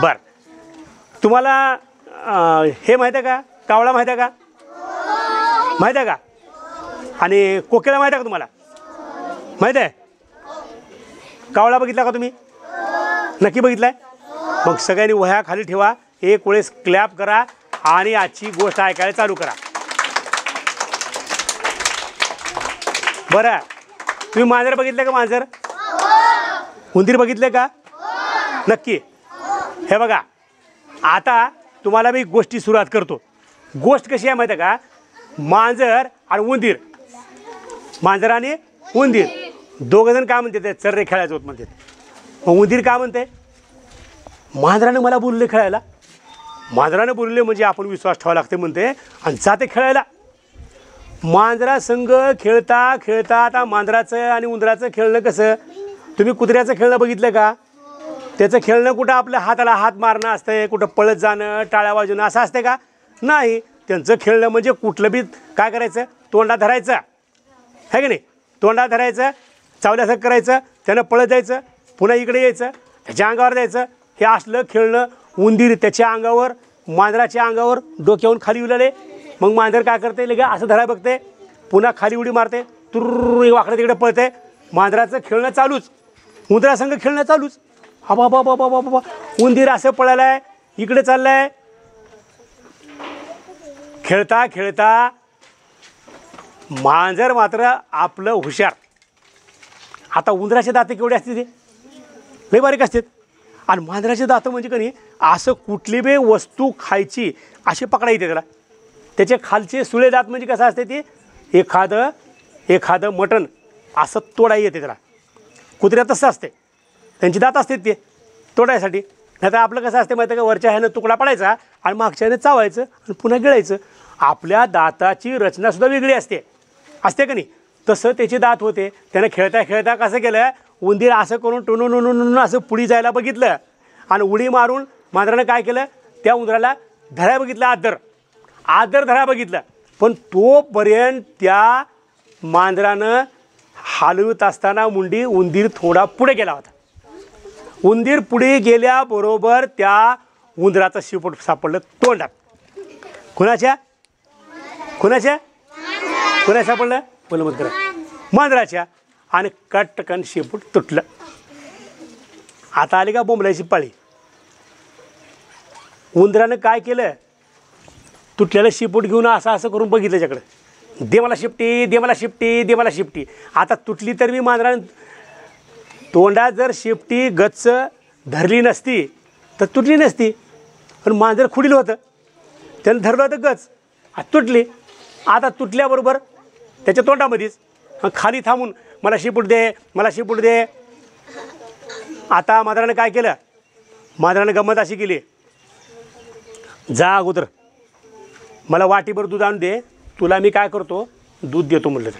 बर, तुम्हाला हे माहिती आहे का, कावळा माहिती आहे का? माहिती आहे का? आणि कोकिळा माहिती आहे का तुम्हाला? माहिती आहे? कावळा बघितला का तुम्ही? नक्की बघितलाय? मग सगळ्यांनी वह्या खाली ठेवा, एक वेळेस क्लॅप करा आणि आजची गोष्ट ऐकायला चालू करा. बरं, तुम्ही मांजर बघितलं का? मांजर, उंदीर बघितले का? नक्की. हे बघा, आता तुम्हाला मी गोष्टी सुरुवात करतो. गोष्ट कशी आहे माहिती आहे का? मांजर आणि उंदीर, मांजर आणि उंदीर दोघंजण काय म्हणते, ते चर्रे खेळायचं होत म्हणते. मग उंदीर काय म्हणते, मांजरानं मला बोलले खेळायला. मांजरानं बोलले म्हणजे आपण विश्वास ठेवावा लागते म्हणते आणि जाते खेळायला. मांजरा संघ खेळता खेळता, आता मांजराचं आणि उंदराचं खेळणं कसं, तुम्ही कुत्र्याचं खेळणं बघितलं का? त्याचं खेळणं कुठं आपल्या हाताला हात मारणं असतंय, कुठं पळत जाणं, टाळ्या वाजवणं असं असते का? नाही. त्यांचं खेळणं म्हणजे कुठलं बी काय करायचं, तोंडात धरायचं आहे की नाही, तोंडात धरायचं, चावल्यासारखं करायचं, त्यानं पळत जायचं, पुन्हा इकडे यायचं, त्याच्या अंगावर जायचं. हे असलं खेळणं. उंदीर त्याच्या अंगावर, मांजराच्या अंगावर डोक्यावरून खाली उलाले. मग मांजर काय करते, लगे असं धराय बघते, पुन्हा खाली उडी मारते, तुर्र वाकडे तिकडे पळते. मांजराचं खेळणं चालूच, उंदरासंग खेळणं चालूच. हा बाबा बाबा बाबा, उंदीर असं पळालाय, इकडे चाललाय. खेळता खेळता मांजर मात्र आपलं हुशार. आता उंदराचे दात केवढे असते, ते लय बारीक असतात. आणि मांजराचे दात म्हणजे का नाही, असं कुठली बी वस्तू खायची अशी पकडा येते त्याला. त्याचे खालचे सुळे दात म्हणजे कसं असते, ते एखादं मटण असं तोडा येते त्याला. कुत्र्यात तसं असते, त्यांची दात असतात ते तोडायसाठी. नाही तर आपलं कसं असते माहिती आहे का, वरच्या ह्यानं तुकडा पडायचा आणि मागच्या ह्यानं चावायचं आणि पुन्हा गिळायचं. आपल्या दाताची रचनासुद्धा वेगळी असते का नाही, तसं त्याचे दात होते. त्यानं खेळता खेळता कसं केलं, उंदीर असं करून टुनून असं पुढी जायला बघितलं आणि उडी मारून मांजरानं काय केलं, त्या उंदराला धराय बघितलं, आदर धराय बघितलं. पण तोपर्यंत त्या मांजरानं हलवत असताना मुंडी उंदीर थोडा पुढे गेला होता. उंदीर पुढे गेल्याबरोबर त्या उंदराचं शिपूट सापडलं तोंडात. कुणाच्या सापडलं, बोला मत करा, मांजराच्या. आणि कटकन शेपूट तुटलं. आता आली का बोंबलायची पाळी. उंदरानं काय केलं, तुटलेलं शेपूट घेऊन असं करून बघितलं त्याच्याकडं, दे मला शिपटी, दे मला शिपटी, दे मला शिपटी. आता तुटली तर मी मांजरानं तोंडात जर शेपटी गच्च धरली नसती तर तुटली नसती. पण मांजर खुडीलं होतं, त्यानं धरलं होतं गच, तुटली. आता तुटल्याबरोबर त्याच्या तोंडामध्येच खाली थांबून मला शेपूट दे, मला शेपूट दे. आता मांजरानं काय केलं, मांजरानं गंमत अशी केली, जा अगोदर मला वाटीभर दूध आणून दे, तुला मी काय करतो, दूध देतो म्हटलं,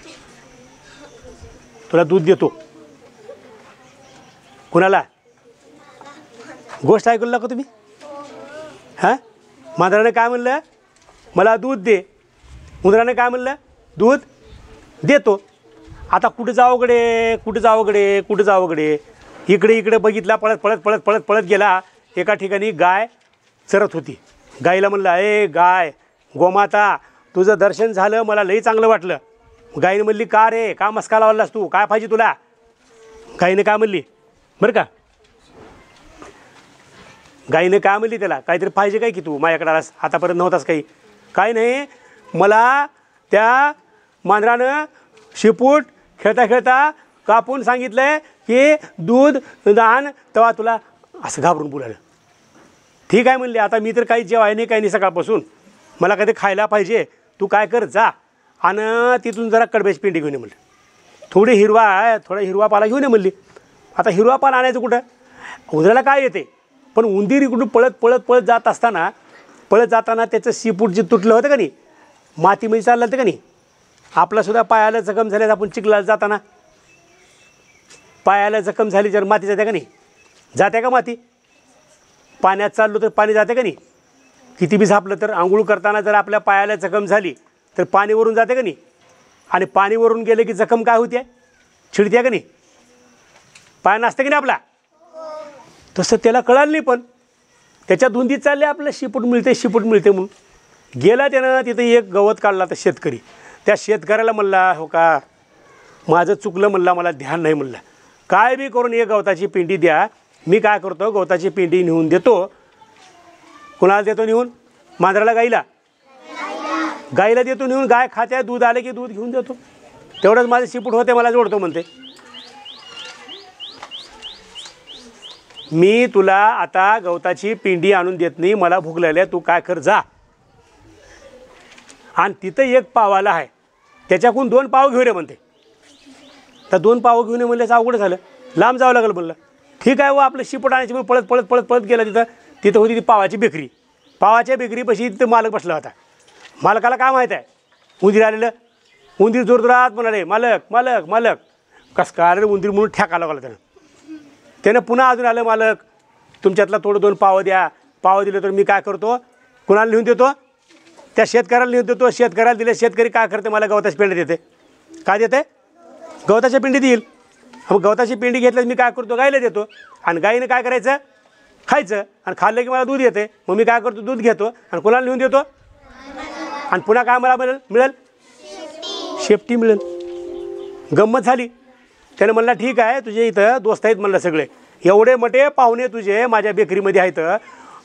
तुला दूध देतो. कुणाला गोष्ट ऐकलं का तुम्ही? हां, मांजरानं काय म्हणलं, मला दूध दे. उंदरानं काय म्हणलं, दूध देतो. आता कुठं जावं गडे, इकडे बघितला, पळत गेला. एका ठिकाणी गाय चरत होती. गाईला म्हणलं, ए गाय, गोमाता, तुझं दर्शन झालं, मला लई चांगलं वाटलं. गाईने म्हणली, का रे, का मस्का लावलास तू, काय पाहिजे तुला? गाईने काय म्हणली बरं का, गाईने काय म्हणली त्याला, काहीतरी पाहिजे काय की तू माझ्याकडे आलास, आतापर्यंत नव्हतास काही? काय नाही, मला त्या मांजरानं शेपूट खेळता खेळता कापून सांगितलंय की दूध दान, तेव्हा तुला असं घाबरून बोलायला. ठीक आहे म्हणले, आता मी तर काही जेवाय नाही, काही नाही सकाळपासून, मला काहीतरी खायला पाहिजे. तू काय कर, जा आणि तिथून जरा कडब्याची पिंडी घेऊन ये म्हणलं, थोडा हिरवा पाला घेऊन ये म्हणली. आता हिरवा पाला आणायचं कुठं, उंदराला काय येते. पण उंदीर इकडून पळत जाताना त्याचं शेपूट जे तुटलं होतं का नाही, मातीमध्ये चाललं होतं का नाही. आपलासुद्धा पायाला जखम झाल्या, आपण चिखलाला जाताना पायाला जखम झाली जर माती जाते का नाही, जाते का माती? पाण्यात चाललो तर पाणी जाते का नाही? किती बी झापलं तर आंघोळ करताना जर आपल्या पायाला जखम झाली तर पाणी वरून जाते का नाही? आणि पाणी वरून गेलं की जखम काय होते, छिडते का नाही? पाय नसते की नाही आपला. तसं त्याला कळालं नाही. पण त्याच्या धुंदीत चालले आपलं शिपूट मिळते म्हणून गेला त्यानं. तिथं एक गवत काढला तर शेतकरी, त्या शेतकऱ्याला म्हणला हो का माझं चुकलं म्हणला, मला ध्यान नाही म्हणलं, काय बी करून एक गवताची पिंडी द्या, मी काय करतो गवताची पिंडी नेऊन देतो. कुणाला देतो नेऊन? मांजराला, गाईला देतो नेऊन. गाय खात्या, दूध आले की दूध घेऊन देतो, तेवढंच माझं शिपूट होते, मला जोडतो म्हणते. मी तुला आता गवताची पिंडी आणून देत नाही, मला भूक लागली, तू काय कर जा. आणि तिथं एक पावाला आहे, त्याच्याकडून 2 पाव घेऊ रे म्हणते. तर 2 पाव घेऊन ये म्हणल्याचं अवघड झालं, लांब जावं लागलं म्हणलं. ठीक आहे व आपलं शिपूट आणायची म्हणून पळत गेला. तिथं होती ती पावाची बेकरी. पावाच्या बेकरीपाशी तिथं मालक बसला होता. मालकाला काय माहीत आहे उंदीर आलेलं. उंदीर जोरजोरात म्हणाले मालक मालक मालक. कसं काय रे उंदीर म्हणून ठेका लागला त्यानं पुन्हा अजून आलं, मालक तुमच्यातला थोडं 2 पाव द्या. पाव दिलं तर मी काय करतो, कुणाला लिहून देतो? त्या शेतकऱ्याला लिहून देतो. शेतकऱ्याला दिले, शेतकरी काय करते, मला गवताची पिंडी देते. काय देते? गवताच्या पिंडी देईल. मग गवताची पिंडी घेतल्यास मी काय करतो, गाईला देतो. आणि गाईने काय करायचं, खायचं. आणि खाल्लं की मला दूध येते, मग मी काय करतो, दूध घेतो आणि कुणाला लिहून देतो. आणि पुन्हा काय मला मिळेल शेपटी मिळेल. गंमत झाली. त्यानं म्हणला ठीक आहे, तुझे इथं दोस्त आहेत म्हणलं सगळे, एवढे मोठे पाहुणे तुझे माझ्या बेकरीमध्ये आहेत,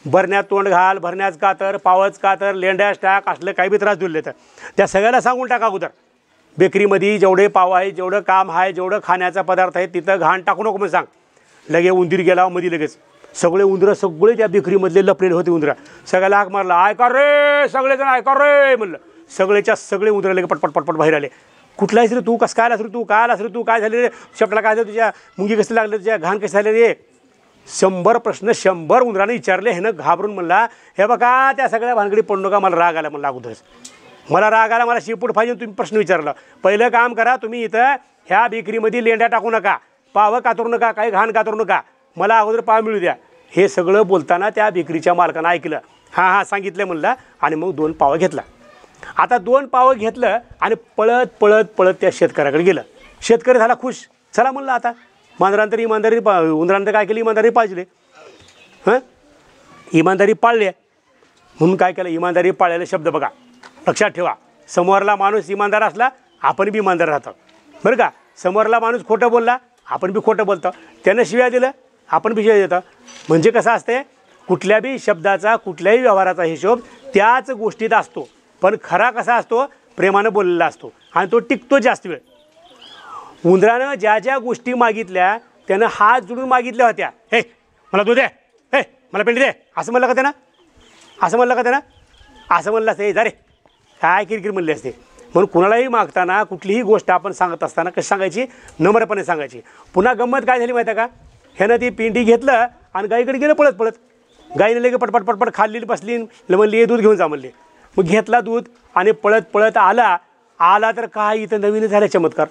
भरण्यात तोंड घाल, भरण्याच कातर, पावच कातर, लेंड्यास टाक, असलं काही बी त्रास दिले तर त्या सगळ्याला सांगून टाका अगोदर. बेकरीमध्ये जेवढे पाव आहे, जेवढं काम आहे, जेवढं खाण्याचा पदार्थ आहे, तिथं घाण टाकू नको म्हणून सांग. लगे उंदीर गेला मध्ये लगेच. सगळे उंदरं सगळे त्या बेकरीमधले लपलेले होते. उंदरा सगळ्याला हाक मारला, ऐका रे सगळेजण, ऐका रे म्हणलं. सगळेच्या सगळे उंदरं लगे पटपट बाहेर आले. कुठला आहेस रे तू, कसं काय आलास रे तू, काय आलास रे तू, काय झाले रे, शेपटाला काय झालं तुझ्या, मुंगी कसं लागलं तुझ्या, घाण कसं झाले रे. 100 प्रश्न 100 उंदराने विचारले. ह्यानं घाबरून म्हणला हे बघा त्या सगळ्या भानगडी पडू नका, मला राग आला म्हणलं अगोदरच. मला राग आला, मला शिपूट पाहिजे, तुम्ही प्रश्न विचारला. पहिलं काम करा तुम्ही, इथं ह्या बेकरीमध्ये लेंड्या टाकू नका, पावं कातरू नका, काही घाण कातरू नका, मला अगोदर पाव मिळू द्या. हे सगळं बोलताना त्या बेकरीच्या मालकानं ऐकलं. हां सांगितलं म्हणलं. आणि मग 2 पावं घेतला. आता 2 पावं घेतलं आणि पळत त्या शेतकऱ्याकडे गेलं. शेतकरी झाला खुश. चला म्हणलं आता मांजरांतर इमानदारी, उंदरांतर काय केली, इमानदारी पाळली. इमानदारी पाळली म्हणून काय केलं, इमानदारी पाळलेला शब्द बघा लक्षात ठेवा. समोरला माणूस इमानदार असला आपण बी इमानदार राहतो बरं का. समोरला माणूस खोटं बोलला आपण बी खोटं बोलतो. त्यानं शिव्या दिलं आपण बी शिव्या देतो. म्हणजे कसं असते, कुठल्या बी शब्दाचा, कुठल्याही व्यवहाराचा हिशोब त्याच गोष्टीत असतो, पण खरा कसा असतो, प्रेमानं बोललेला असतो आणि तो टिकतो जास्त वेळ. उंदरानं ज्या गोष्टी मागितल्या त्यानं हात जोडून मागितल्या होत्या. हे मला दूध दे, हे मला पिंडी दे, असं म्हणलं का त्यानं, असं म्हणलं असते. जा रे काय किरकिर म्हणली असते. म्हणून कुणालाही मागताना, कुठलीही गोष्ट आपण सांगत असताना कशी सांगायची, नम्रपणे सांगायची. पुन्हा गंमत काय झाली माहिती आहे का, ह्यानं ती पिंडी घेतलं आणि गाईकडे गेलं पळत. गाईने लगे पटपट खाल्ली, बसली, म्हणली दूध घेऊन जा म्हणले. मग घेतला दूध आणि पळत आला तर काय इथं नवीन झालं चमत्कार.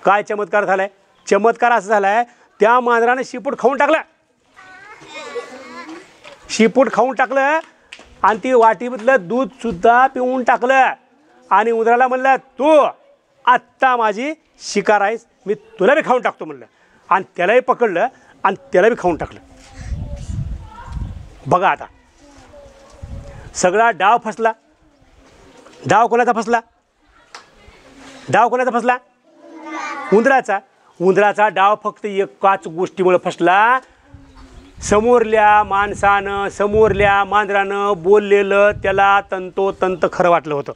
काय चमत्कार झालाय, चमत्कार असं झालाय, त्या मांजराने शिपूट खाऊन टाकलं आणि ती वाटीमधलं दूध सुद्धा पिऊन टाकलं. आणि उंदराला म्हणलं तू आत्ता माझी शिकार आहेस, मी तुला बी खाऊन टाकतो म्हणलं. आणि त्यालाही पकडलं आणि त्याला बी खाऊन टाकलं. बघा आता सगळा डाव फसला. डाव कोणाचा फसला? उंदराचा डाव फक्त एकाच गोष्टीमुळे फसला. समोरल्या माणसानं, समोरल्या मांजरानं बोललेलं त्याला तंतोतंत खरं वाटलं होतं.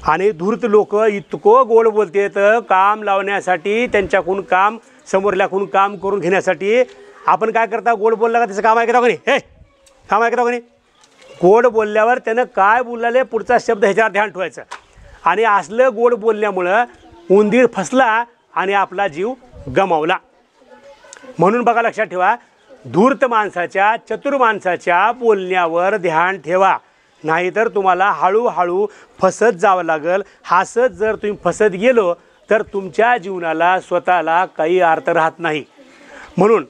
आणि धूर्त लोक इतकं गोड बोलतेत काम लावण्यासाठी, त्यांच्याकडून काम, समोरल्याकडून काम करून घेण्यासाठी. आपण काय करता, गोड बोलला का त्याचं काम ऐकता का नाही, हे काम ऐकता का नाही. गोड बोलल्यावर त्यानं काय बोलले पुढचा शब्द ह्याच्यावर ध्यान ठेवायचं. आणि असलं गोड बोलल्यामुळं उंदीर फसला आणि आपला जीव गमावला. म्हणून बघा लक्षात ठेवा, धूर्त माणसाच्या, चतुर माणसाच्या बोलण्यावर ध्यान ठेवा, नाहीतर तुम्हाला हळूहळू फसत जावं लागेल. हसत जर तुम्ही फसत गेलो तर तुमच्या जीवनाला, स्वतःला काही अर्थ राहत नाही. म्हणून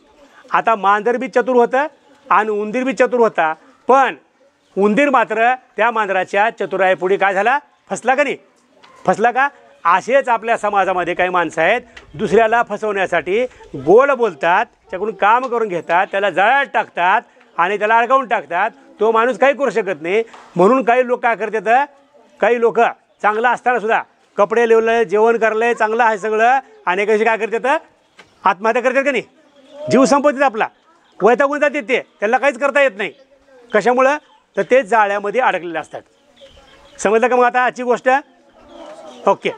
आता मांजर बी चतुर होतं आणि उंदीर बी चतुर होता, पण उंदीर मात्र त्या मांजराच्या चतुराईपुढे काय झाला, फसला का नाही, फसला का. असेच आपल्या समाजामध्ये काही माणसं आहेत, दुसऱ्याला फसवण्यासाठी गोड बोलतात, त्याकडून काम करून घेतात, त्याला जळात टाकतात आणि त्याला अडकावून टाकतात, तो माणूस काही करू शकत नाही. म्हणून काही लोक काय करतात, काही लोक चांगलं असताना सुद्धा कपडे लिवलं, जेवण करलं, चांगलं आहे सगळं, आणि कशी काय करतात, आत्महत्या करतात का नाही, जीव संपवतात आपला, वैतागून जातात ते, त्यांना काहीच करता येत नाही. कशामुळं, तर ते जाळ्यामध्ये अडकलेले असतात. समजलं का मग आता आजची गोष्ट? ओके.